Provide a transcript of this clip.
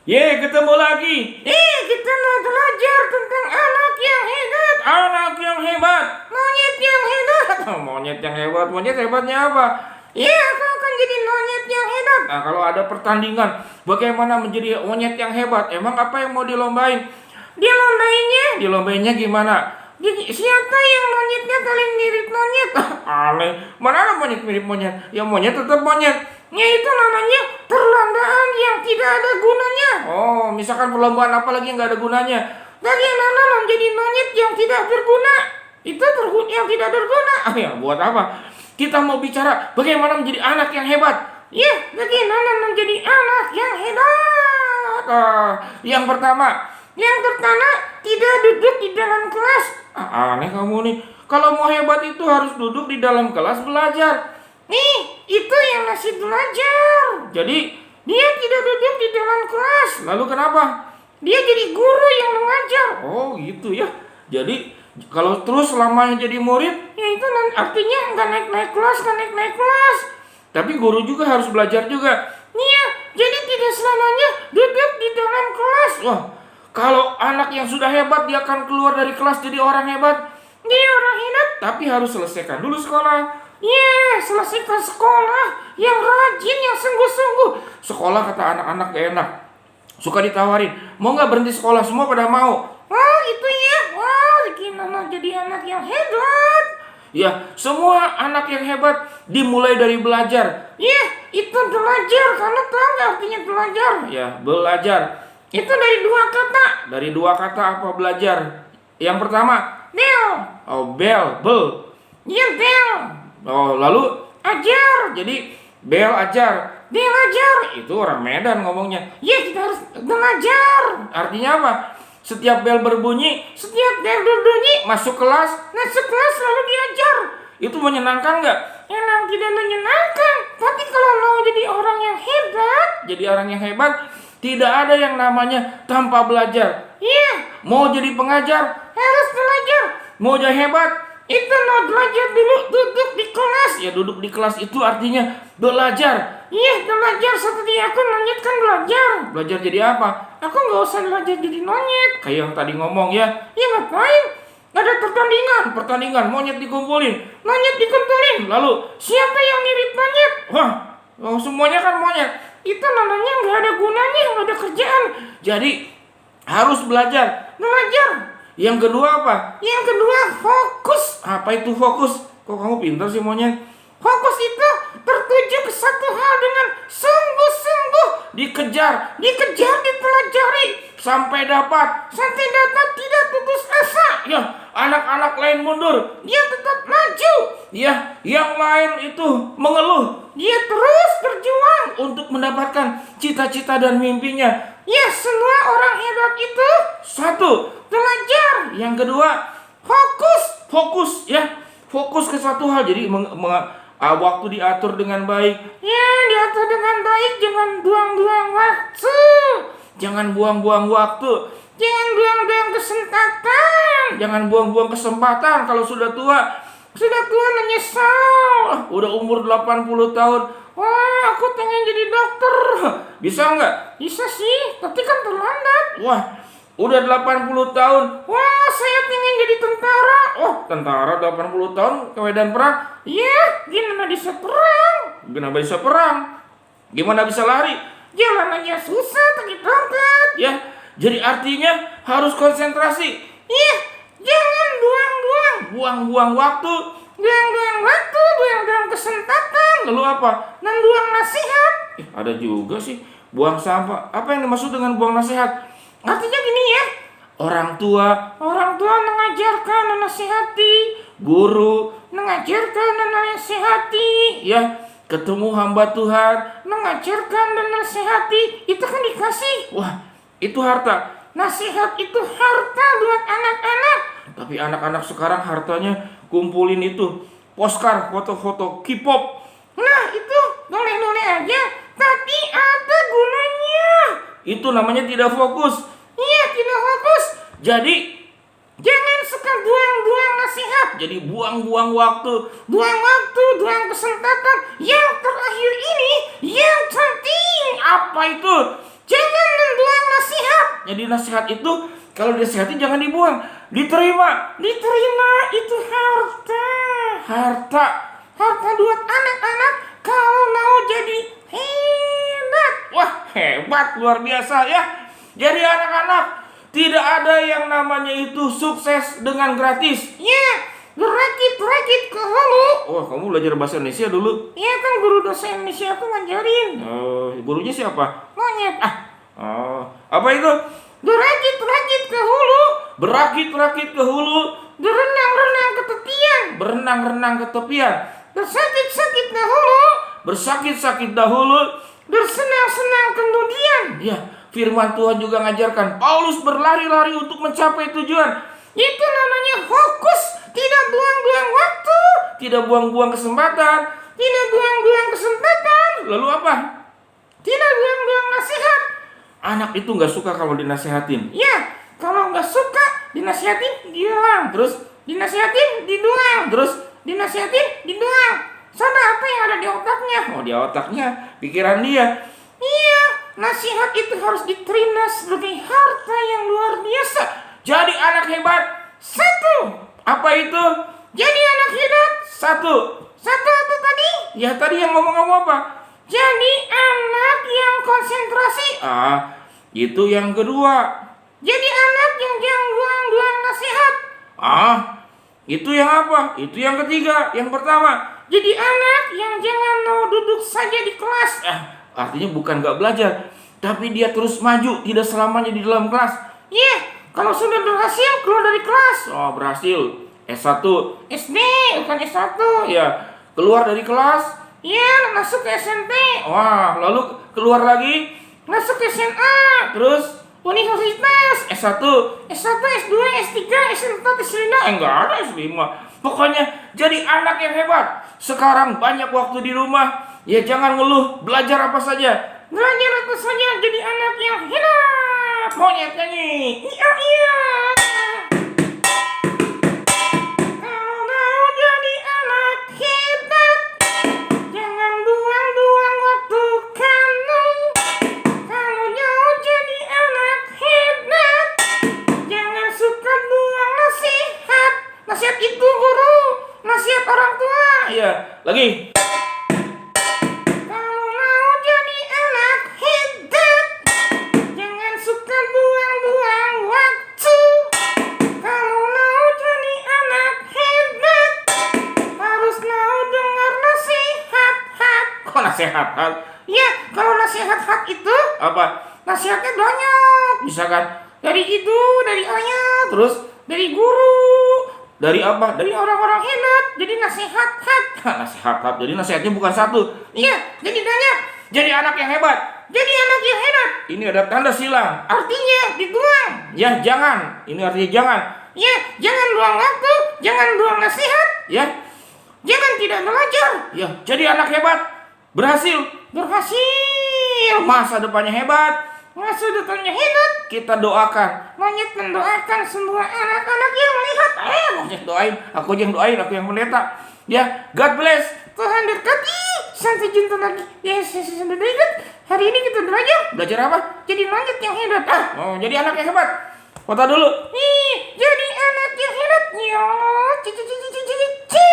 Ye, ketemu lagi. Kita mau belajar tentang anak yang hebat. Anak yang hebat. Monyet yang hebat. Monyet yang hebat. Monyet hebatnya apa? Aku akan jadi monyet yang hebat. Nah, kalau ada pertandingan bagaimana menjadi monyet yang hebat, emang apa yang mau dilombain? Dilombainnya gimana? Jadi siapa yang monyetnya paling mirip monyet? Aneh. Mana ada monyet mirip monyet? Ya monyet tetap monyet. Itu namanya perlombaan yang tidak ada gunanya. Oh, misalkan perlombaan apa lagi yang nggak ada gunanya? Bagaimana menjadi monyet yang tidak berguna? Itu yang tidak berguna. Ya, buat apa? Kita mau bicara bagaimana menjadi anak yang hebat. Bagaimana menjadi anak yang hebat? Yang pertama, tidak duduk di dalam kelas. Aneh kamu nih. Kalau mau hebat itu harus duduk di dalam kelas belajar. Itu yang masih belajar. Jadi, Dia tidak duduk di dalam kelas. lalu kenapa? Dia jadi guru yang mengajar. Oh, gitu ya. Jadi, kalau terus lamanya jadi murid, Itu artinya nggak naik-naik kelas. tapi guru juga harus belajar juga. Jadi tidak selamanya duduk di dalam kelas. Wah, kalau anak yang sudah hebat dia akan keluar dari kelas jadi orang hebat. Dia orang hebat. Tapi harus selesaikan dulu sekolah. Selesaikan sekolah yang rajin, yang sungguh-sungguh. Sekolah kata anak-anak gak enak. Suka ditawarin, mau nggak berhenti sekolah? Semua pada mau. Itu ya. Gimana jadi anak yang hebat? Ya, semua anak yang hebat dimulai dari belajar. Itu belajar. Kamu tahu nggak artinya belajar? Ya, belajar. Itu dari dua kata. Dari dua kata apa belajar? Yang pertama, Bel. bel. Bel. Oh, lalu Ajar. jadi bel ajar. Belajar. Itu orang Medan ngomongnya. Kita harus belajar. Artinya apa? Setiap bel berbunyi, Setiap bel berbunyi, masuk kelas, masuk kelas lalu diajar. itu menyenangkan nggak? Emang tidak menyenangkan. Tapi kalau mau jadi orang yang hebat, Jadi orang yang hebat, tidak ada yang namanya tanpa belajar. Mau jadi pengajar, harus belajar. mau jadi hebat, Itu mau belajar dulu, duduk di kelas. ya duduk di kelas itu artinya belajar. Belajar seperti aku monyet kan belajar. Belajar jadi apa? Aku nggak usah belajar jadi monyet. Kayak yang tadi ngomong ya. Ngapain? Ada Pertandingan, monyet dikumpulin. Lalu, Siapa yang mirip monyet? semuanya kan monyet. Itu namanya nggak ada gunanya, nggak ada kerjaan. Jadi, harus belajar. Belajar. Yang kedua apa? Yang kedua, fokus. Apa itu fokus? Kok kamu pintar sih monyet? Fokus itu tertuju ke satu hal dengan sungguh-sungguh. Dikejar, Dipelajari. sampai dapat. Tidak putus asa. Ya, anak-anak lain mundur. Dia tetap maju. Ya, yang lain itu mengeluh Dia terus berjuang. untuk mendapatkan cita-cita dan mimpinya. Semua orang hebat itu Satu. belajar. Yang kedua, fokus ya. Fokus ke satu hal. Jadi waktu diatur dengan baik. Diatur dengan baik. Jangan buang-buang waktu. Jangan buang-buang waktu. Jangan buang-buang kesempatan. Jangan buang-buang kesempatan kalau sudah tua. Sudah tua menyesal. Udah umur 80 tahun. Aku pengen jadi dokter. Bisa nggak? Bisa sih, tapi kan terlambat. Wah, udah 80 tahun. Saya pengen jadi tentara. Tentara 80 tahun ke medan perang. Gimana bisa perang? Kenapa bisa perang? Gimana bisa lari? Jalanannya susah, pakai tongkat. Ya, jadi artinya harus konsentrasi. Jangan buang-buang. Buang-buang waktu. Buang-buang waktu, buang-buang kesempatan. Lalu apa? Membuang nasihat. Ada juga sih. Buang sampah. Apa yang dimaksud dengan buang nasihat? Artinya gini ya. Orang tua, mengajarkan, menasihati. guru, Mengajarkan dan menasihati. ya, ketemu hamba Tuhan. Mengajarkan dan menasihati. Itu kan dikasih. Wah, itu harta. Nasihat itu harta buat anak-anak. Tapi anak-anak sekarang hartanya kumpulin itu postcard, foto-foto K-pop. Itu boleh-boleh aja, tapi ada gunanya. Itu namanya tidak fokus. Tidak fokus. Jadi Jangan suka buang-buang nasihat. jadi buang-buang waktu. Buang waktu, buang kesempatan. Yang terakhir ini, yang penting. Apa itu? Jangan membuang Jadi nasihat itu kalau dinasihati jangan dibuang, diterima. Diterima itu harta. Harta. Harta buat anak-anak kalau mau jadi hebat. Wah, hebat luar biasa ya. Jadi anak-anak, tidak ada yang namanya itu sukses dengan gratis. Ya, berakit-rakit ke hulu. Oh, kamu belajar bahasa Indonesia dulu? Iya kan guru dosen Indonesia aku ngajarin. Gurunya siapa? Monyet. Apa itu? Berakit-rakit ke hulu. Berakit-rakit ke hulu, Berenang-renang ke tepian. berenang-renang ke tepian, Bersakit-sakit dahulu. bersakit-sakit dahulu. Bersenang-senang kemudian. Ya, firman Tuhan juga ngajarkan Paulus berlari-lari untuk mencapai tujuan. Itu namanya fokus. Tidak buang-buang waktu. Tidak buang-buang kesempatan. Tidak buang-buang kesempatan. Lalu apa? Tidak buang-buang nasihat. Anak itu nggak suka kalau dinasehatin. Ya, kalau nggak suka dinasihatin didoang. Terus, Dinasihatin didoang. terus, Dinasihatin didoang. Sama apa yang ada di otaknya. oh di otaknya, pikiran dia. Iya, nasihat itu harus diterima sebagai harta yang luar biasa. Jadi anak hebat. Satu. Apa itu? Jadi anak hebat. Satu. Satu apa tadi? Ya tadi yang ngomong apa? Jadi anak yang konsentrasi. Itu yang kedua. Jadi anak yang jangan buang-buang nasihat. Itu yang apa? Itu yang ketiga. Yang pertama. Jadi anak yang jangan mau duduk saja di kelas. Artinya bukan gak belajar, tapi dia terus maju, tidak selamanya di dalam kelas. Iya, kalau sudah berhasil keluar dari kelas. Oh, berhasil. S1. SD, bukan S1. Ya, keluar dari kelas. Iya, masuk ke SMP. Wah, lalu keluar lagi. Masuk ke SMA. Terus Universitas. S1. S1, S2, S3, S4, S5. Enggak ada S5. Pokoknya jadi anak yang hebat. Sekarang banyak waktu di rumah. Ya jangan ngeluh, belajar apa saja. Belajar apa saja jadi anak yang hebat. Monyet nyanyi. Iya, iya. Kalau mau jadi anak hebat, jangan buang-buang waktu kamu. Kalau mau jadi anak hebat, jangan suka buang nasihat. Nasihat itu guru, nasihat orang tua. Iya, lagi. Kalau mau jadi anak hebat, jangan suka buang-buang waktu. Kalau mau jadi anak hebat, harus mau dengar nasihat. Kok nasihat? Ya, kalau nasihat itu Apa? nasihatnya banyak. Misalkan Dari ibu, dari ayah, terus dari guru, dari apa? dari orang-orang hebat. Jadi nasihat. Nasihat. Jadi nasihatnya bukan satu. Iya, jadi banyak. Jadi anak yang hebat. Jadi anak yang hebat. Ini ada tanda silang. Artinya dibuang. Ya, jangan. Ini artinya jangan. Ya, jangan buang waktu, jangan buang nasihat, Ya. jangan tidak belajar. Ya, jadi anak hebat. Berhasil. Berhasil. Masa depannya hebat. Masa depannya hebat. Kita doakan. Monyet mendoakan semua anak-anak yang melihat. Monyet doain. Aku aja yang doain. Aku yang pendeta. Ya, God bless. Tuhan berkati. Sampai jumpa lagi. Yesus sudah berikut. Hari ini kita belajar. Belajar apa? Jadi monyet yang hebat. Jadi anak yang hebat. Foto dulu. Jadi anak yang hebat. Ya, cici cici cici cici.